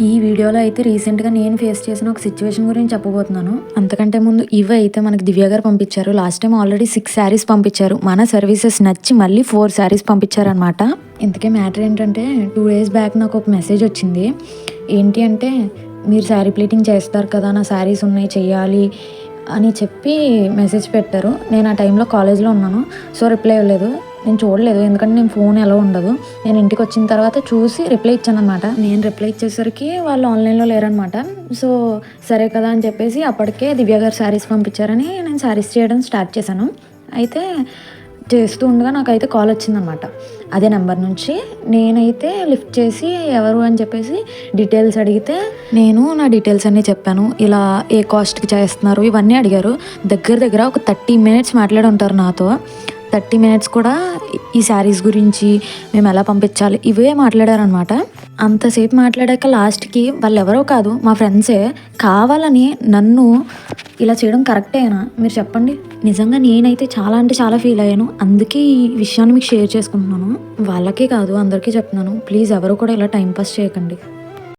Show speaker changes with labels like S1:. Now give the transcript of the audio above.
S1: ఈ వీడియోలో అయితే రీసెంట్గా నేను ఫేస్ చేసిన ఒక సిచ్యువేషన్ గురించి చెప్పబోతున్నాను. అంతకంటే ముందు ఇవి అయితే మనకి దివ్య గారు పంపించారు. లాస్ట్ టైం ఆల్రెడీ 6 శారీస్ పంపించారు. మన సర్వీసెస్ నచ్చి మళ్ళీ 4 శారీస్ పంపించారనమాట. ఇంతకే మ్యాటర్ ఏంటంటే 2 days బ్యాక్ నాకు ఒక మెసేజ్ వచ్చింది. ఏంటి అంటే, మీరు శారీ ప్లీటింగ్ చేస్తారు కదా, నా శారీస్ ఉన్నాయి చెయ్యాలి అని చెప్పి మెసేజ్ పెట్టారు. నేను ఆ టైంలో కాలేజ్లో ఉన్నాను. సో రిప్లై ఇవ్వలేదు. నేను చూడలేదు, ఎందుకంటే నేను ఫోన్ ఎలా ఉండదు. నేను ఇంటికి వచ్చిన తర్వాత చూసి రిప్లై ఇచ్చాను అనమాట. నేను రిప్లై ఇచ్చేసరికి వాళ్ళు ఆన్లైన్లో లేరనమాట. సో సరే కదా అని చెప్పేసి అప్పటికే దివ్య గారు శారీస్ పంపించారని నేను శారీస్ చేయడం స్టార్ట్ చేశాను. అయితే చేస్తూ ఉండగా నాకైతే కాల్ వచ్చిందనమాట. అదే నెంబర్ నుంచి. నేనైతే లిఫ్ట్ చేసి ఎవరు అని చెప్పేసి డీటెయిల్స్ అడిగితే నేను నా డీటెయిల్స్ అన్నీ చెప్పాను. ఇలా ఏ కాస్ట్కి చేస్తున్నారు ఇవన్నీ అడిగారు. దగ్గర ఒక 30 minutes మాట్లాడి ఉంటారు నాతో. 30 minutes కూడా ఈ శారీస్ గురించి, మేము ఎలా పంపించాలి, ఇవే మాట్లాడారనమాట. అంతసేపు మాట్లాడాక లాస్ట్కి వాళ్ళు ఎవరో కాదు, మా ఫ్రెండ్సే కావాలని నన్ను ఇలా చేయడం కరెక్టేనా మీరు చెప్పండి. నిజంగా నేనైతే చాలా అంటే చాలా ఫీల్ అయ్యాను. అందుకే ఈ విషయాన్ని మీకు షేర్ చేసుకుంటున్నాను. వాళ్ళకే కాదు అందరికీ చెప్తున్నాను, ప్లీజ్ ఎవరు కూడా ఇలా టైంపాస్ చేయకండి.